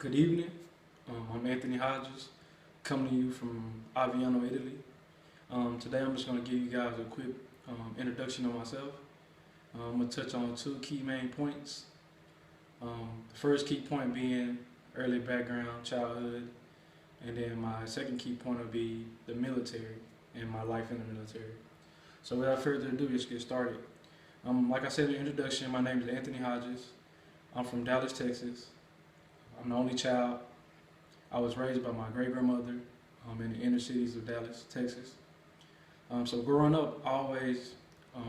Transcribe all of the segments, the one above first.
Good evening. I'm Anthony Hodges, coming to you from Aviano, Italy. Today I'm just going to give you guys a quick introduction of myself. I'm going to touch on two key main points. The first key point being early background, childhood, and then my second key point will be the military and my life in the military. So without further ado, let's get started. Like I said in the introduction, my name is Anthony Hodges. I'm from Dallas, Texas. I'm the only child. I was raised by my great-grandmother in the inner cities of Dallas, Texas. So growing up, I always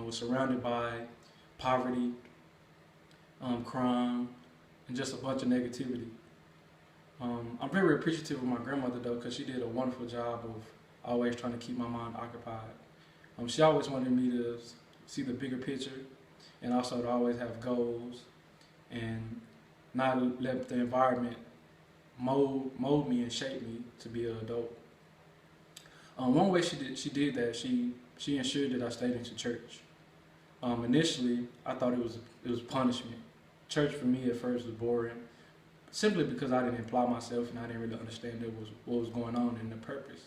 was surrounded by poverty, crime, and just a bunch of negativity. I'm very appreciative of my grandmother though, because she did a wonderful job of always trying to keep my mind occupied. She always wanted me to see the bigger picture and also to always have goals and not let the environment mold me and shape me to be an adult. One way she did that, she ensured that I stayed into church. Initially, I thought it was punishment. Church for me at first was boring, simply because I didn't apply myself and I didn't really understand what was going on and the purpose.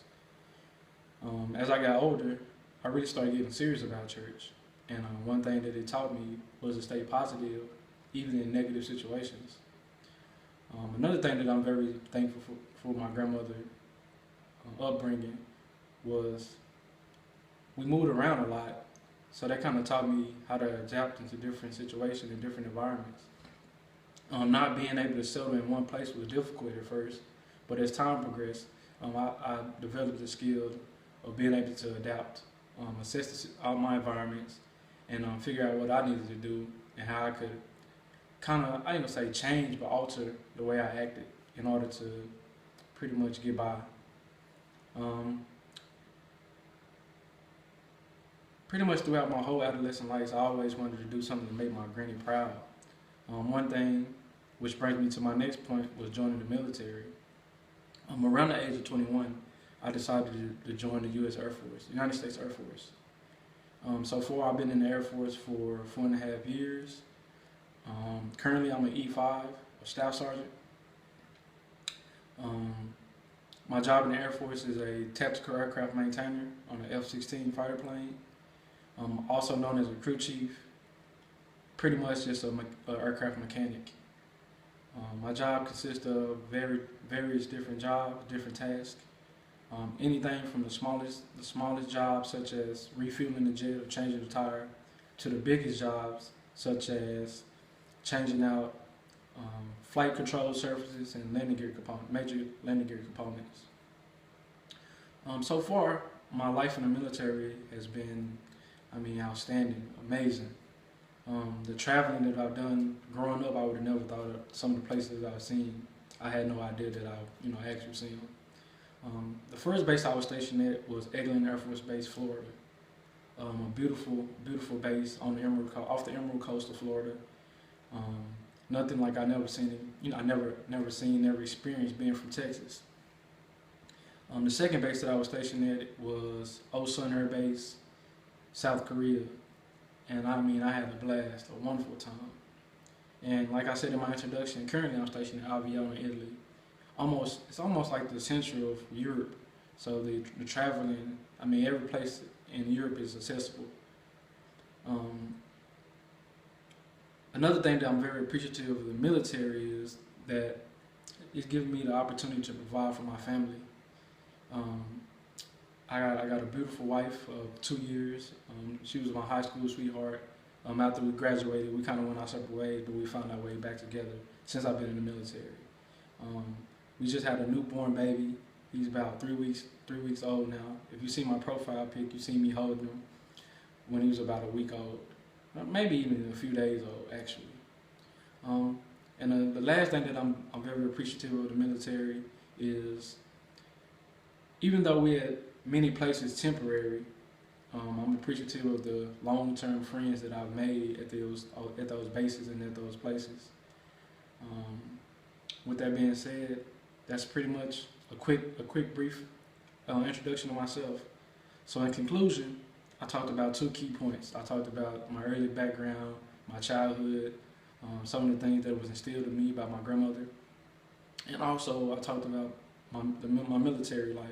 As I got older, I really started getting serious about church. And one thing that it taught me was to stay positive, even in negative situations. Another thing that I'm very thankful for my grandmother upbringing was we moved around a lot, so that kind of taught me how to adapt into different situations and different environments. Not being able to settle in one place was difficult at first, but as time progressed, I developed the skill of being able to adapt, assess all my environments, and figure out what I needed to do and how I could kind of, I ain't gonna say change, but alter the way I acted in order to pretty much get by. Pretty much throughout my whole adolescent life, I always wanted to do something to make my granny proud. One thing, which brings me to my next point, was joining the military. Around the age of 21, I decided to join the U.S. Air Force, United States Air Force. So far, I've been in the Air Force for 4.5 years. Currently, I'm an E5, a staff sergeant. My job in the Air Force is a tactical aircraft maintainer on an F-16 fighter plane, also known as a crew chief, pretty much just an aircraft mechanic. My job consists of various different jobs, different tasks. Anything from the smallest jobs, such as refueling the jet or changing the tire, to the biggest jobs, such as changing out flight control surfaces and major landing gear components. So far, my life in the military has been, outstanding, amazing. The traveling that I've done growing up, I would have never thought of some of the places I've seen. I had no idea that I've actually seen them. The first base I was stationed at was Eglin Air Force Base, Florida. A beautiful, beautiful base on the off the Emerald Coast of Florida. Nothing like I never experienced being from Texas. The second base that I was stationed at was Osun Air Base, South Korea. And I had a blast, a wonderful time. And like I said in my introduction, currently I'm stationed in Aviano, Italy. It's almost like the center of Europe. So the traveling, every place in Europe is accessible. Another thing that I'm very appreciative of the military is that it's given me the opportunity to provide for my family. I got a beautiful wife of 2 years. She was my high school sweetheart. After we graduated, we kind of went our separate ways, but we found our way back together since I've been in the military. We just had a newborn baby. He's about 3 weeks old now. If you see my profile pic, you see me holding him when he was about a week old. Maybe even a few days old, actually. And the last thing that I'm very appreciative of the military is, even though we're at many places temporary, I'm appreciative of the long-term friends that I've made at those bases and at those places. With that being said, that's pretty much a quick brief introduction of myself. So in conclusion, I talked about two key points. I talked about my early background, my childhood, some of the things that was instilled in me by my grandmother, And also, I talked about my military life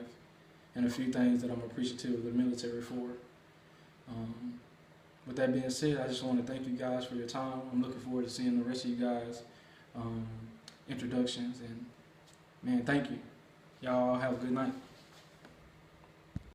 and a few things that I'm appreciative of the military for. Um, with that being said, I just want to thank you guys for your time. I'm looking forward to seeing the rest of you guys' introductions. And man, thank you. Y'all have a good night.